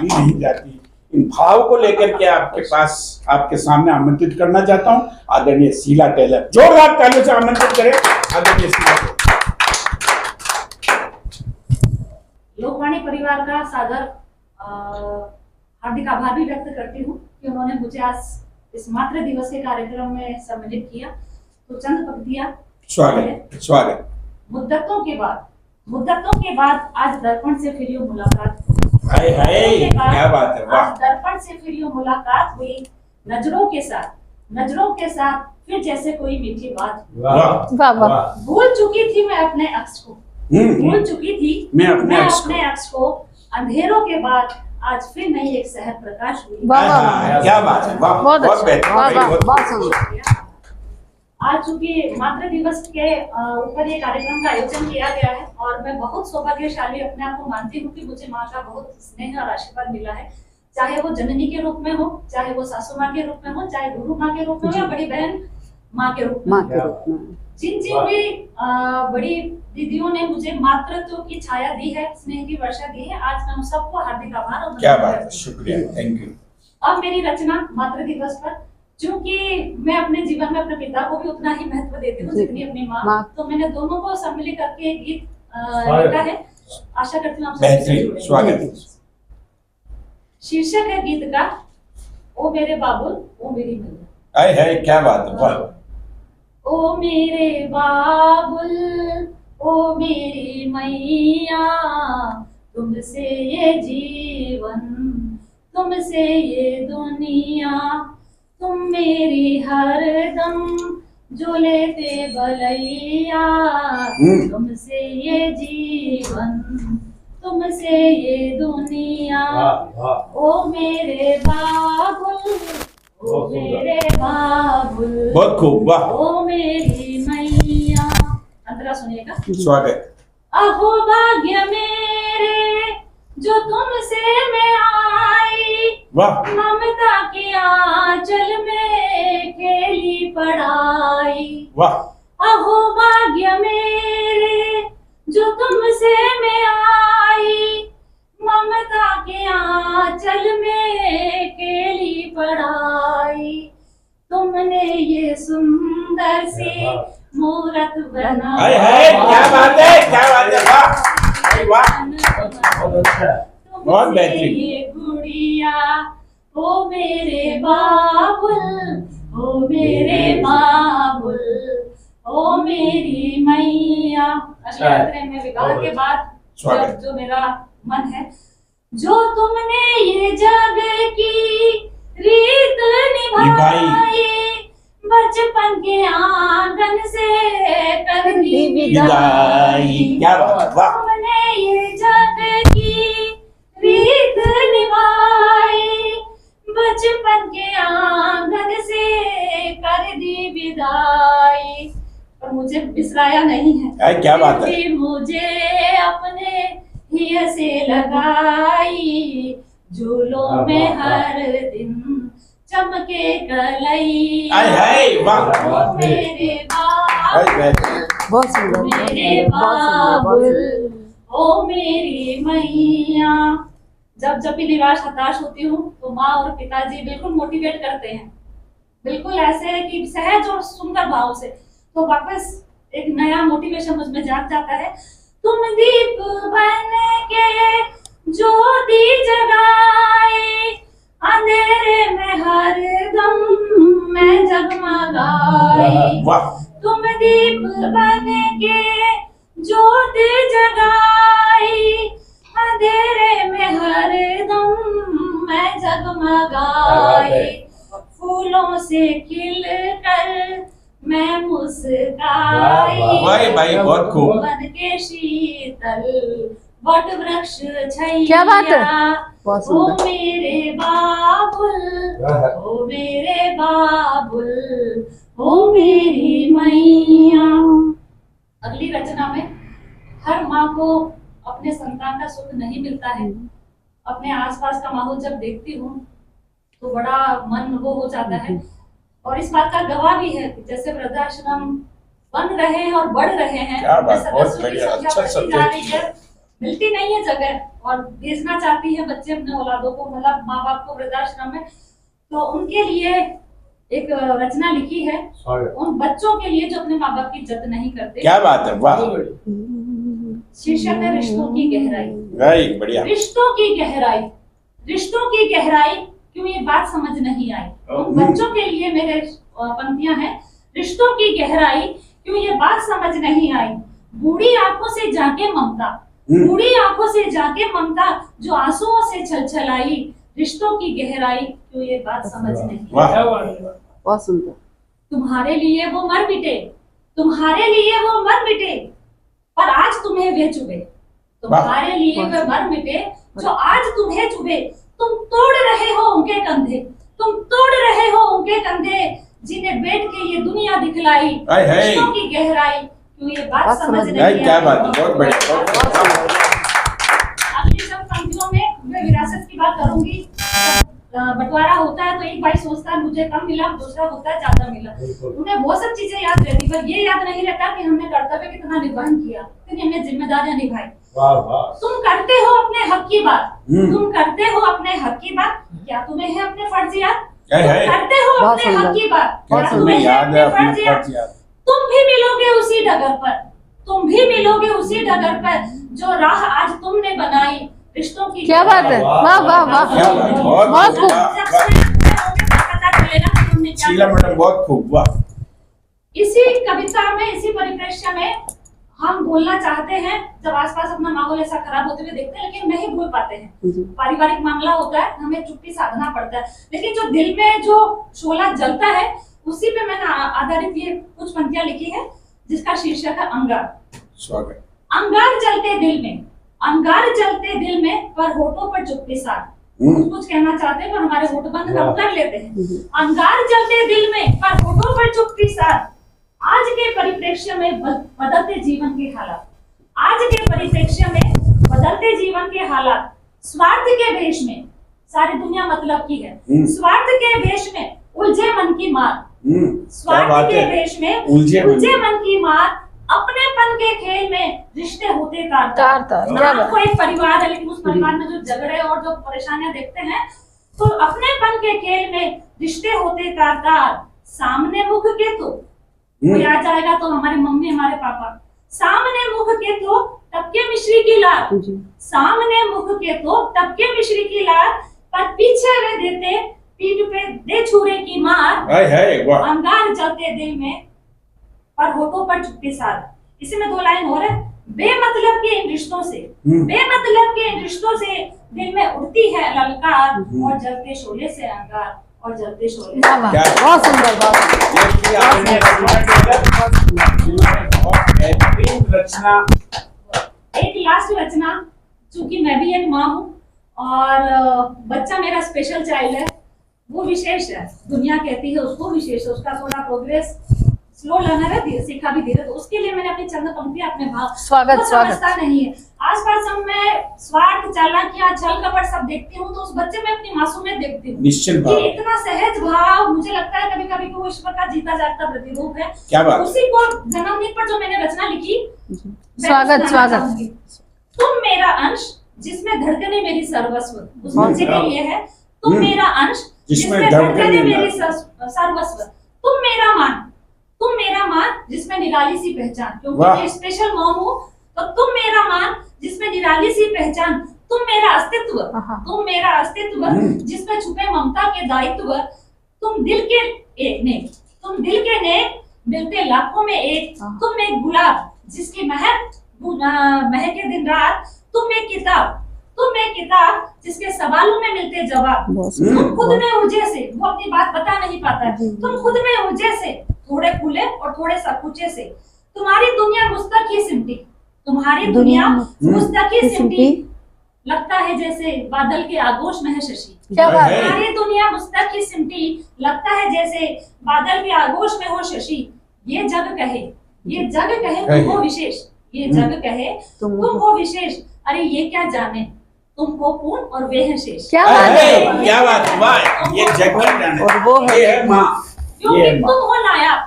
मानी नहीं जाती। इन भाव को लेकर के आपके पास आपके सामने आमंत्रित करना चाहता हूं आदरणीय शीला टेलर। जोरदार तालियों से आमंत्रित करें आदरणीय शीला टेलर। लोकवाणी परिवार का सादर हार्दिक आभार भी व्यक्त करती हूँ कि उन्होंने मुझे आज इस मातृ दिवस के कार्यक्रम में सम्मिलित किया। तो चंद पंक्तियां। स्वागत। मुद्दतों के बाद आज दर्पण से फिर यूं मुलाकात। हाय हाय, क्या बात है, वाह। आज दर्पण से फिर यूं मुलाकात हुई, नजरों के साथ फिर जैसे कोई मीठी बात। वाह वाह। भूल चुकी थी मैं अपने अक्स को, भूल चुकी थी मैं अपने अक्स को। अंधेरों के बाद आज फिर नई एक सहर प्रकाश हुई। क्या बात है, वाह, बहुत बेहतरीन। आज चूंकि मातृ दिवस के ऊपर ये कार्यक्रम का आयोजन किया गया है और मैं बहुत सौभाग्यशाली अपने आप को मानती हूँ कि मुझे माँ का बहुत स्नेह और आशीर्वाद मिला है। चाहे वो जननी के रूप में हो, चाहे वो सासू माँ के रूप में हो, चाहे गुरु माँ के रूप में हो या बड़ी बहन माँ के रूप में। जिन भी बड़ी दीदियों ने मुझे मातृत्व की छाया दी है, स्नेह की वर्षा दी है, आज मैं उन सबको हार्दिक आभार और क्या बात है, शुक्रिया, थैंक यू। अब मेरी रचना मातृ दिवस पर, क्योंकि मैं अपने जीवन में अपने पिता को भी उतना ही महत्व देती हूँ जितनी अपनी माँ, तो मैंने दोनों को सम्मिलित करके एक गीत लिखा है। आशा करती हूँ आप बेहतरीन, स्वागत। शीर्षक है गीत का ओ मेरे बाबुल ओ मेरी मैया। हाय हाय, क्या बात है, वाह। ओ मेरे बाबुल ओ मेरी मैया, तुमसे ये जीवन तुमसे ये दुनिया, तुम मेरी हरदम जो लेते भलैया, तुमसे ये जीवन तुमसे ये दुनिया। ओ मेरे बाबुल ओ मेरे बाबुल, बहुत खूब, वाह। ओ मेरी मैया। अंतरा सुनिएगा। स्वागत। अहो भाग्य मेरे जो तुमसे मैं आई, वाह। ममता के आंचल में खेली पढ़ाई। वाह। अहो भाग्य मेरे जो तुमसे मैं आई, ममता के आंचल में खेली पढ़ाई। तुमने ये सुंदर सी मूरत बनाई। हाय हाय, क्या बात है, क्या बात है, वाह वाह, बहुत बेहतरीन। ये गुड़िया ओ मेरे बाबुल ओ मेरे बाबुल ओ मेरी मैया। अगले अंतरे में विवाह के बाद जो मेरा मन है, जो तुमने ये जग की रीत निभाई, बचपन के आंगन से कर दी विदाई। क्या बात, वाह। तुमने ये जग की रीत निभाई, बचपन के आंगन से कर दी विदाई। पर मुझे बिसराया नहीं है, क्या बात है, मुझे अपने हिय से लगाई, झूलों में हर दिन चमके कलई। हाय हाय, वाह। मेरे बाबुल मेरे बाबुल ओ मेरी मैया। जब भी निराश हताश होती हूँ तो माँ और पिताजी बिल्कुल मोटिवेट करते हैं, बिल्कुल ऐसे कि सहज और सुंदर भाव से, तो वापस एक नया मोटिवेशन मुझ में जाग जाता है। तुम दीप बन के ज्योति जगाए, अंधेरे में हर दम मैं जगमगाई। तुम दीप बन के ज्योति जगाई, अंधेरे में हर दम मैं जगमगाई। फूलों से खिल कर मैं मुस्काई, भाई बहुत खूब। बन के शीतल वट वृक्ष छैया। क्या बात है, ओ मेरे बाबुल ओ मेरे बाबुल ओ मेरी मैया। अगली रचना में हर माँ को अपने संतान का सुख नहीं मिलता है। अपने आसपास का माहौल जब देखती हूँ तो बड़ा मन वो हो जाता है, और इस बात का गवाह भी है कि जैसे वृद्धाश्रम बन रहे हैं और बढ़ रहे हैं, क्या बात, बहुत बढ़िया, अच्छा सब्जेक्ट। मिलती नहीं है जगह, और भेजना चाहती है बच्चे अपने औलादों को, मतलब माँ बाप को वृद्धाश्रम में, तो उनके लिए एक रचना लिखी है उन बच्चों के लिए जो अपने माँ बाप की इज्जत नहीं करते। क्या बात है, वाह, शीर्षक है रिश्तों की गहराई। वेरी बढ़िया। रिश्तों की गहराई, रिश्तों की गहराई क्यों ये बात समझ नहीं आई। उन बच्चों के लिए मेरे पंक्तियां हैं। रिश्तों की गहराई क्यों ये बात समझ नहीं आई, बूढ़ी आंखों से जाके ममता, बूढ़ी आंखों से जाके ममता जो आंसुओं से छलछलाई, रिश्तों की गहराई क्यों ये बात समझ नहीं आई। बहुत सुंदर। तुम्हारे लिए वो मर मिटे, तुम्हारे लिए वो मर मिटे, पर आज तुम्हें वे चुभे, तुम्हारे लिए वे मर मिटे जो आज तुम्हें चुभे। तुम तोड़ रहे हो उनके कंधे, तुम तोड़ रहे हो उनके कंधे, जिन्हें बैठ के ये दुनिया दिखलाई, रिश्तों की गहराई क्यों ये बात समझ नहीं आई। क्या बात है, बहुत बढ़िया। अगली सब पंक्तियों में मैं विरासत की बात करूंगी। बंटवारा होता है तो एक भाई सोचता है मुझे कम मिला, दूसरा होता है ज्यादा मिला। उन्हें बहुत सब चीजें याद रहती, पर ये याद नहीं रहता कि हमने कर्तव्य कितना निर्वहन किया, कितनी हमने जिम्मेदारियां निभाई। तुम करते हो अपने हक की बात, तुम करते हो अपने हक की बात, क्या तुम्हें है अपने फर्ज याद। तुम करते हो अपने हक की बात, क्या तुम्हें है अपने फर्ज याद। तुम भी मिलोगे उसी डगर पर, तुम भी मिलोगे उसी डगर पर जो राह आज तुमने बनाई, रिश्तों की। क्या बात है, वाह वाह वाह, बहुत खूब। शीला मैडम बहुत खूब, वाह। इसी कविता में, इसी परिप्रेक्ष्य में हम बोलना चाहते हैं, जब आसपास अपना माहौल ऐसा खराब होते हुए देखते हैं लेकिन नहीं भूल पाते हैं। पारिवारिक मामला होता है, हमें चुप्पी साधना पड़ता है, लेकिन जो दिल में जो शोला जलता है उसी पे मैंने आधारित ये कुछ पंक्तियां लिखी है, जिसका शीर्षक है अंगार। स्वागत। अंगार जलते दिल में, अंगार जलते दिल में, पर होठों पर चुप्पी साध। कुछ कहना चाहते हैं पर हमारे होठ बंद हम कर लेते हैं। अंगार जलते दिल में, पर होठों पर चुप्पी साध। आज के परिप्रेक्ष्य में बदलते जीवन के हालात, आज के परिप्रेक्ष्य में बदलते जीवन के हालात, स्वार्थ के भेष में, सारी दुनिया मतलब की है, स्वार्थ के भेष में उलझे मन की मार, स्वार्थ के भेष में उलझे मन की मार, अपनेपन के खेल में रिश्ते होते तार। कोई परिवार है लेकिन उस परिवार में जो झगड़े और जो परेशानियां देखते हैं, तो अपनेपन के खेल में रिश्ते होते तार। सामने मुख के तो कोई आ जाएगा तो हमारी मम्मी, हमारे पापा, सामने मुख के तो तबके मिश्री की लार, सामने मुख के तो तबके मिश्री की लार, पर पीछे वे देते पीठ पे दे छुरे की मार। अंगार जलते दिल में, पर होठों पर चुप्पी साध। इसी में 2 लाइन और है। बेमतलब के इन रिश्तों से, बेमतलब के इन रिश्तों से दिल में उठती है ललकार, और जलते शोले से अंगार, और जलते शोले से। बहुत सुंदर, रचना। एक लास्ट रचना, चूंकि मैं भी एक माँ हूँ और बच्चा मेरा स्पेशल चाइल्ड है, वो विशेष है, दुनिया कहती है उसको विशेष है, उसका थोड़ा प्रोग्रेस स्लो लर्नर है, सीखा भी धीरे, तो उसके लिए मैंने अपनी चंद पंक्तियां अपने भाव समझता नहीं है। आसपास हम मैं स्वार्थ, चालाकियां, छल कपट सब देखती हूँ, तो उस बच्चे में अपनी मासूमियत देखती हूँ, कि इतना सहज भाव, मुझे लगता है कभी कभी वो ईश्वर का जीता जागता प्रतिरूप है। क्या बात। उसी को जन्मदिन पर जो मैंने रचना लिखी, स्वागत स्वागत। तुम मेरा अंश जिसमें धड़कने मेरी सर्वस्व, उस बच्चे के लिए है। तुम मेरा अंश जिसमें धड़कने मेरी सर्वस्व, तुम मेरा मान, तुम मेरा मान जिसमें निराली सी पहचान, क्योंकि मैं स्पेशल मॉम हूँ, तो तुम मेरा मान जिसमें निराली सी पहचान, तुम मेरा अस्तित्व, तुम मेरा अस्तित्व जिसमें छुपे ममता के दायित्व, तुम दिल के एक नेक, तुम दिल के नेक मिलते लाखों में एक, तुम एक गुलाब जिसकी महके दिन रात, तुम एक किताब, तुम एक किताब जिसके सवालों में मिलते जवाब, तुम खुद में ऊर्जे से, वो अपनी बात बता नहीं पाता है, तुम खुद में ऊर्जे से, थोड़े खुले और थोड़े सकुचे से, तुम्हारी दुनिया मुस्तक ही सिमटी, तुम्हारी दुनिया मुस्तक ही सिमटी, लगता है जैसे बादल के आगोश में है शशि। तुम्हारी दुनिया मुस्तक ही सिमटी, लगता है जैसे बादल के आगोश में हो शशि। ये जग कहे, ये जग कहे तुम हो विशेष, ये जग कहे तुम हो विशेष, अरे ये क्या जाने तुम हो पूर्ण और वे हैं शेष। क्या बात है, क्या बात है, वाह, ये जग क्या जाने, और वो है माँ, क्योंकि तुम हो नायाब,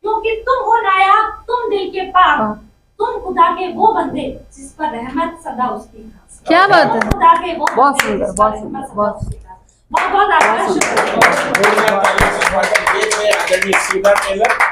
क्योंकि तुम हो नायाब, तुम दिल के पाक, तुम खुदा के वो बंदे जिस पर रहमत सदा उसकी खास। क्या बात है। तुम खुदा के वो बहुत बंदे सुंदर, जिस पर बहुत रहमत सुंदर, सदा बहुत उसकी खास। बहुत बहुत आपका शुक्रिया। जोरदार तालियों से स्वागत कीजिए आदरणीय शीला टेलर।